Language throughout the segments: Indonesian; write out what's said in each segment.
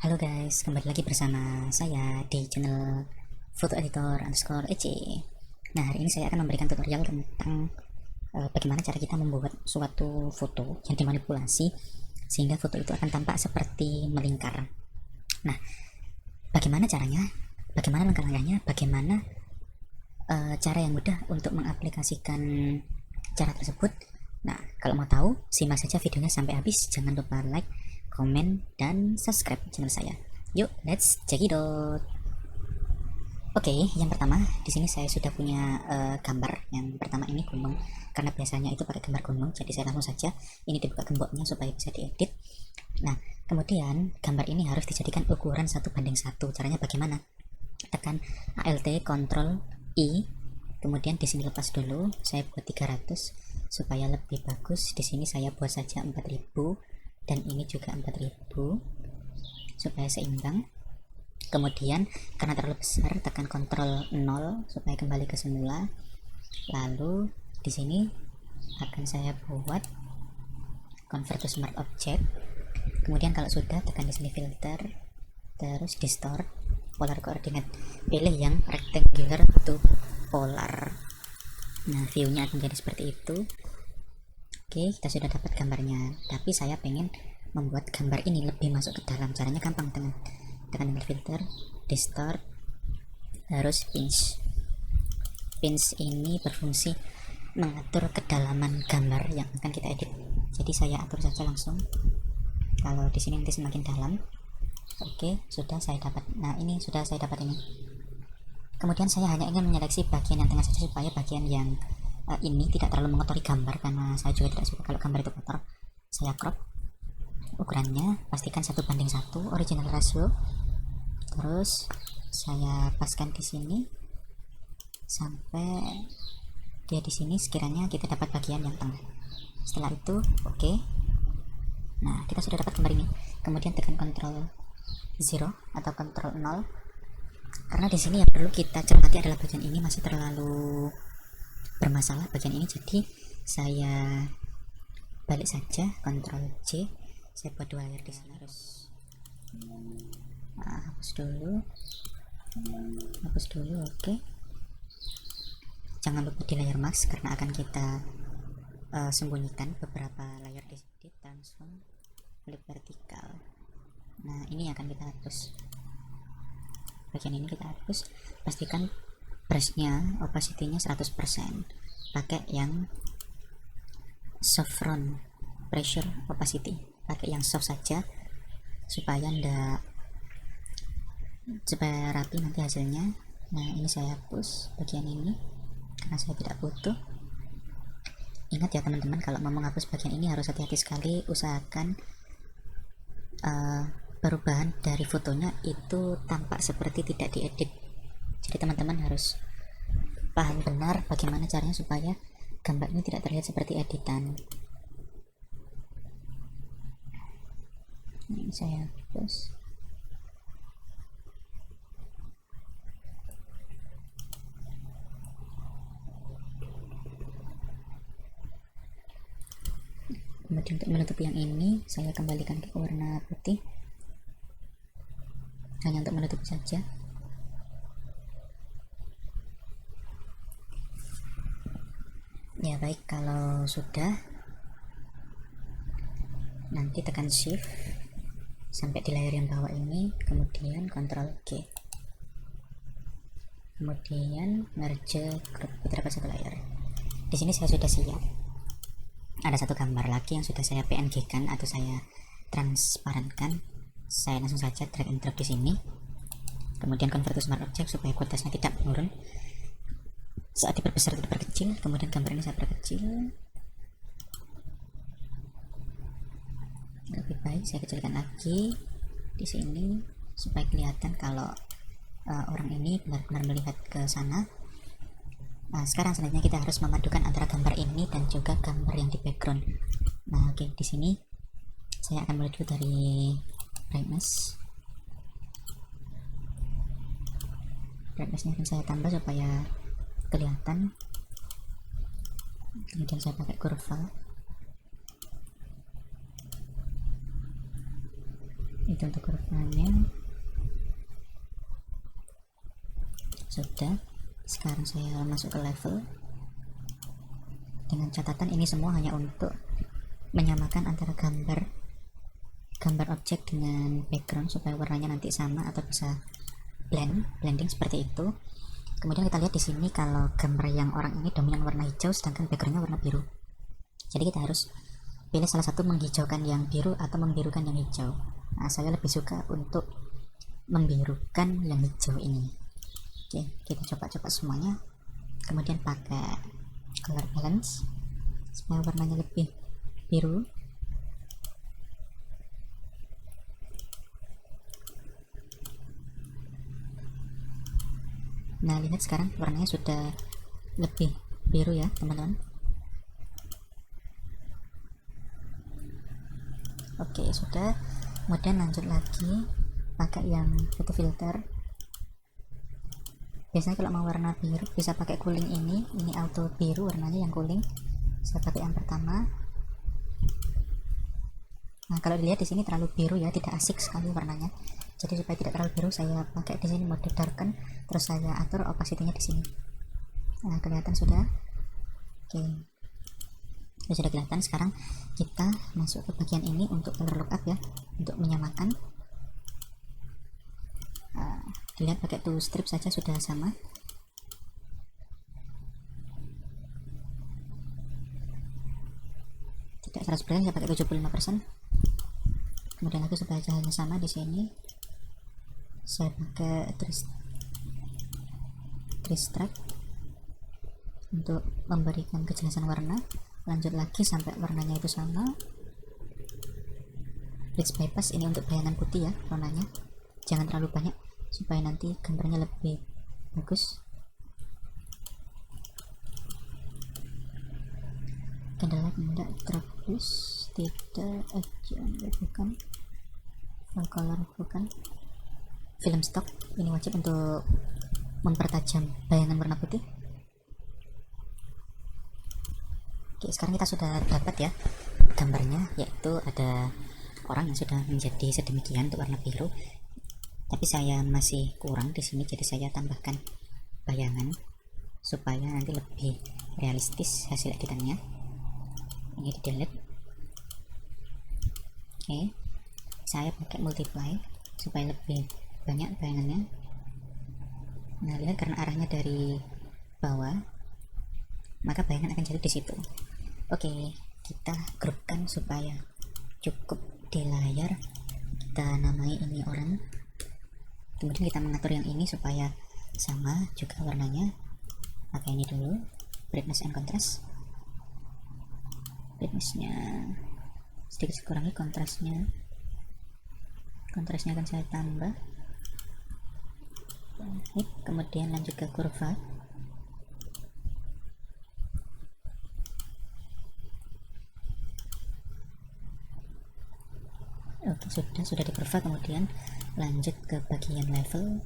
Halo guys, kembali lagi bersama saya di channel foto editor underscore EC. Nah, hari ini saya akan memberikan tutorial tentang bagaimana cara kita membuat suatu foto yang dimanipulasi sehingga foto itu akan tampak seperti melingkar. Nah, bagaimana caranya? Bagaimana langkah-langkahnya? Bagaimana cara yang mudah untuk mengaplikasikan cara tersebut? Nah, kalau mau tahu, simak saja videonya sampai habis. Jangan lupa like, komen, dan subscribe channel saya. Yuk, let's check it out. Oke, yang pertama di sini saya sudah punya gambar. Yang pertama ini gunung, karena biasanya itu pakai gambar gunung, jadi saya langsung saja ini dibuka gemboknya supaya bisa diedit. Nah, kemudian gambar ini harus dijadikan ukuran 1:1. Caranya bagaimana? Tekan Alt Ctrl I, kemudian di sini lepas dulu, saya buat 300 supaya lebih bagus. Di sini saya buat saja 4000 dan ini juga 4000 supaya seimbang. Kemudian karena terlalu besar, tekan Ctrl 0 supaya kembali ke semula. Lalu di sini akan saya buat convert to smart object. Kemudian kalau sudah, tekan di sini filter, terus distort polar coordinate, pilih yang rectangular to polar. Nah, viewnya akan jadi seperti itu. Oke, kita sudah dapat gambarnya, tapi saya pengen membuat gambar ini lebih masuk ke dalam. Caranya gampang, tekan filter, distort, terus pinch ini berfungsi mengatur kedalaman gambar yang akan kita edit. Jadi saya atur saja langsung. Kalau di sini nanti semakin dalam. Oke, sudah saya dapat. Nah, ini sudah saya dapat ini. Kemudian saya hanya ingin menyeleksi bagian yang tengah saja supaya bagian yang ini tidak terlalu mengotori gambar, karena saya juga tidak suka kalau gambar itu kotor. Saya crop ukurannya, pastikan 1:1 original ratio. Terus saya paskan di sini sampai dia di sini, sekiranya kita dapat bagian yang tengah. Setelah itu oke. Nah, kita sudah dapat gambar ini. Kemudian tekan Ctrl 0 atau Ctrl 0, karena di sini yang perlu kita cermati adalah bagian ini masih terlalu bermasalah bagian ini, jadi saya balik saja, Ctrl C, saya buat 2 layer di sini. Harus hapus dulu. Oke. Jangan lupa di layer mask karena akan kita sembunyikan beberapa layer di sini. Transform, flip vertikal. Nah, ini akan kita hapus. Bagian ini kita hapus. Pastikan brushnya opacity-nya 100%. Pakai yang soft front pressure opacity. Pakai yang soft saja supaya rapi nanti hasilnya. Nah, ini saya hapus bagian ini karena saya tidak butuh. Ingat ya teman-teman, kalau mau menghapus bagian ini harus hati-hati sekali. Usahakan perubahan dari fotonya itu tampak seperti tidak diedit. Jadi teman-teman harus paham benar bagaimana caranya supaya gambar ini tidak terlihat seperti editan. Ini saya hapus. Kemudian untuk menutup yang ini, saya kembalikan ke warna putih, hanya untuk menutup saja. Ya baik, kalau sudah, nanti tekan shift sampai di layar yang bawah ini, kemudian Ctrl G, kemudian merge group, kita dapat satu layar. Di sini saya sudah siap. Ada satu gambar lagi yang sudah saya PNG kan atau saya transparankan. Saya langsung saja drag and drop di sini. Kemudian convert to smart object supaya kualitasnya tidak menurun. Saat diperbesar atau diperkecil, kemudian gambar ini saya perkecil. Lebih baik saya kecilkan lagi di sini supaya kelihatan kalau orang ini benar-benar melihat ke sana. Nah, sekarang selanjutnya kita harus memadukan antara gambar ini dan juga gambar yang di background. Nah, oke, di sini saya akan mulai dulu dari brightness. Brightnessnya akan saya tambah supaya kelihatan. Kemudian saya pakai kurva itu untuk kurvanya. Sudah, sekarang saya masuk ke level dengan catatan ini semua hanya untuk menyamakan antara gambar objek dengan background supaya warnanya nanti sama atau bisa blending seperti itu. Kemudian kita lihat di sini kalau gambar yang orang ini dominan warna hijau sedangkan backgroundnya warna biru, jadi kita harus pilih salah satu, menghijaukan yang biru atau membirukan yang hijau. Nah, saya lebih suka untuk membirukan yang hijau ini. Oke, kita coba semuanya, kemudian pakai color balance supaya warnanya lebih biru. Nah, lihat sekarang warnanya sudah lebih biru ya teman-teman. Oke, sudah. Kemudian lanjut lagi pakai yang photo filter. Biasanya kalau mau warna biru bisa pakai cooling ini auto biru warnanya yang cooling. Saya pakai yang pertama. Nah, kalau dilihat di sini terlalu biru ya, tidak asik sekali warnanya. Jadi supaya tidak terlalu biru, saya pakai di sini mode darken, terus saya atur opacity-nya di sini. Nah, kelihatan sudah. Oke. Sudah kelihatan. Sekarang kita masuk ke bagian ini untuk color lookup ya, untuk menyamakan. Dilihat pakai two strip saja sudah sama. Tidak 100%, saya pakai 75%. Kemudian lagi supaya cahayanya sama di sini, saya pakai trace untuk memberikan kejelasan warna. Lanjut lagi sampai warnanya itu sama. Bleach bypass ini untuk bayangan putih ya warnanya, jangan terlalu banyak supaya nanti gambarnya lebih bagus. Candlelight tidak terus, tidak bukan full color, bukan film stock. Ini wajib untuk mempertajam bayangan warna putih. Oke, sekarang kita sudah dapat ya gambarnya, yaitu ada orang yang sudah menjadi sedemikian untuk warna biru, tapi saya masih kurang di sini, jadi saya tambahkan bayangan supaya nanti lebih realistis hasil editannya. Ini di delete. Oke, saya pakai multiply supaya lebih banyak bayangannya. Nah, lihat karena arahnya dari bawah, maka bayangan akan jadi di situ. Oke, kita grupkan supaya cukup di layar. Kita namai ini orang, kemudian kita mengatur yang ini supaya sama juga warnanya. Pakai ini dulu, brightness and contrast. Brightnessnya sedikit kurangi, kontrasnya akan saya tambah. Kemudian lanjut ke kurva. Oke, sudah di kurva. Kemudian lanjut ke bagian level.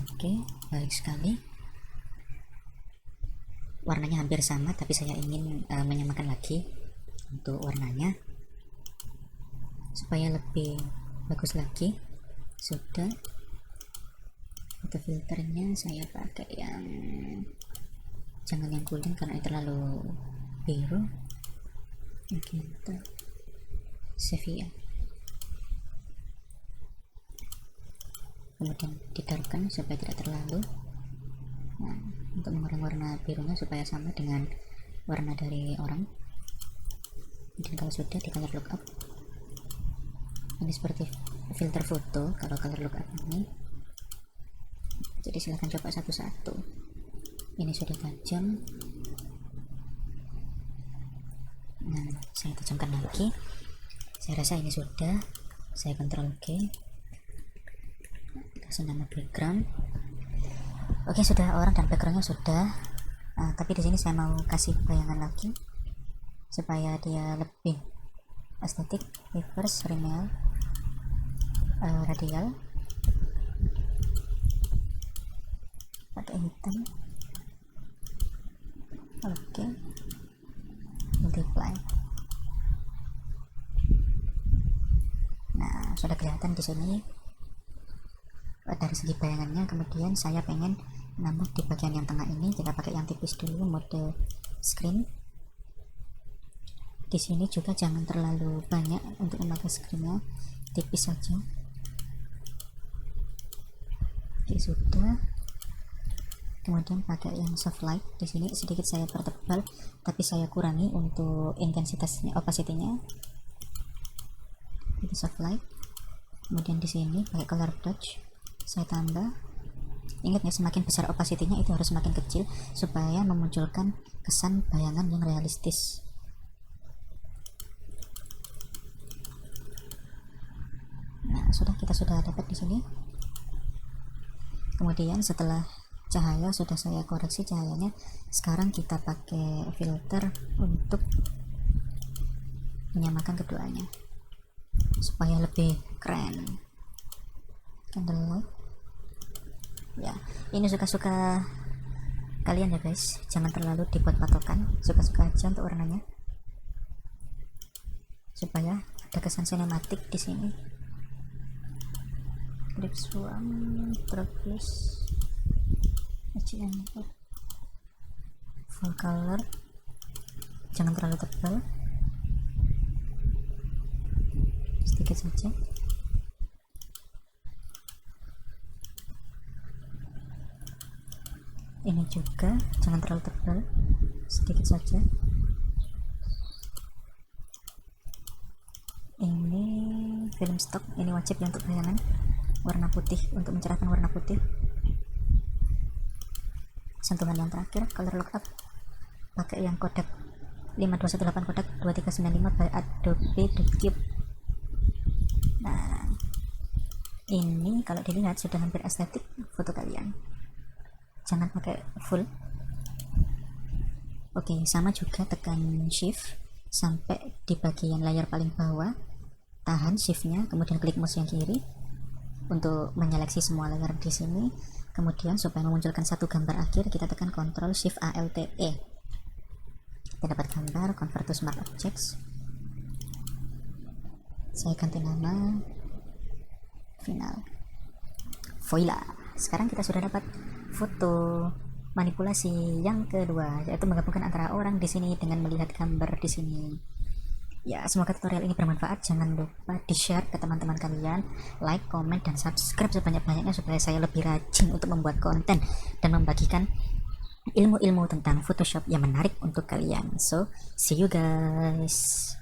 Oke, baik sekali. Warnanya hampir sama, tapi saya ingin menyamakan lagi untuk warnanya supaya lebih bagus lagi. Sudah. Untuk filternya saya pakai yang jangan yang cooling karena itu terlalu biru. Oke, kita save ya. Kemudian didarken supaya tidak terlalu. Nah, untuk mengurangi warna birunya supaya sama dengan warna dari orang. Dan kalau sudah, di color lookup ini seperti filter foto kalau color lookup ini, jadi silahkan coba satu-satu. Ini sudah tajam. Nah, saya tajamkan lagi. Saya rasa ini sudah. Saya Ctrl G, kasih nama background. Oke, sudah, orang dan backgroundnya sudah. Tapi di sini saya mau kasih bayangan lagi supaya dia lebih estetik. Reverse, remel, radial, pakai hitam. Oke, multiply. Nah, sudah kelihatan di sini dari segi bayangannya. Kemudian saya pengen nambah di bagian yang tengah ini, kita pakai yang tipis dulu, mode screen. Di sini juga jangan terlalu banyak untuk memakai screennya, tipis saja. Oke, sudah. Kemudian pakai yang soft light. Di sini sedikit saya pertebal, tapi saya kurangi untuk intensitasnya, opacity-nya. Itu soft light. Kemudian di sini pakai color dodge, saya tambah. Ingat ya, semakin besar opacity-nya itu harus semakin kecil supaya memunculkan kesan bayangan yang realistis. Nah, kita sudah dapat di sini. Kemudian setelah cahaya sudah saya koreksi cahayanya, sekarang kita pakai filter untuk menyamakan keduanya supaya lebih keren. Candlelight ya, ini suka-suka kalian ya guys, jangan terlalu dibuat patokan, suka-suka aja untuk warnanya supaya ada kesan sinematik di sini. Clips one terus full color, jangan terlalu tebal, sedikit saja. Ini juga jangan terlalu tebal, sedikit saja. Ini film stock, ini wajib ya untuk bayangan warna putih, untuk mencerahkan warna putih. Sentuhan yang terakhir, color lookup, pakai yang kodak 5218 kodak 2395 by Adobe Cube. Nah, ini kalau dilihat sudah hampir estetik foto kalian. Jangan pakai full. Oke, sama juga tekan shift sampai di bagian layar paling bawah, tahan shiftnya, kemudian klik mouse yang kiri untuk menyeleksi semua layar di sini. Kemudian supaya memunculkan satu gambar akhir, kita tekan Ctrl Shift Alt E. Kita dapat gambar convert to smart objects. Saya ganti nama final Voila. Sekarang kita sudah dapat foto manipulasi yang kedua, yaitu menggabungkan antara orang di sini dengan melihat gambar di sini. Ya, semoga tutorial ini bermanfaat. Jangan lupa di-share ke teman-teman kalian, like, komen, dan subscribe sebanyak-banyaknya supaya saya lebih rajin untuk membuat konten dan membagikan ilmu-ilmu tentang Photoshop yang menarik untuk kalian. So, see you guys.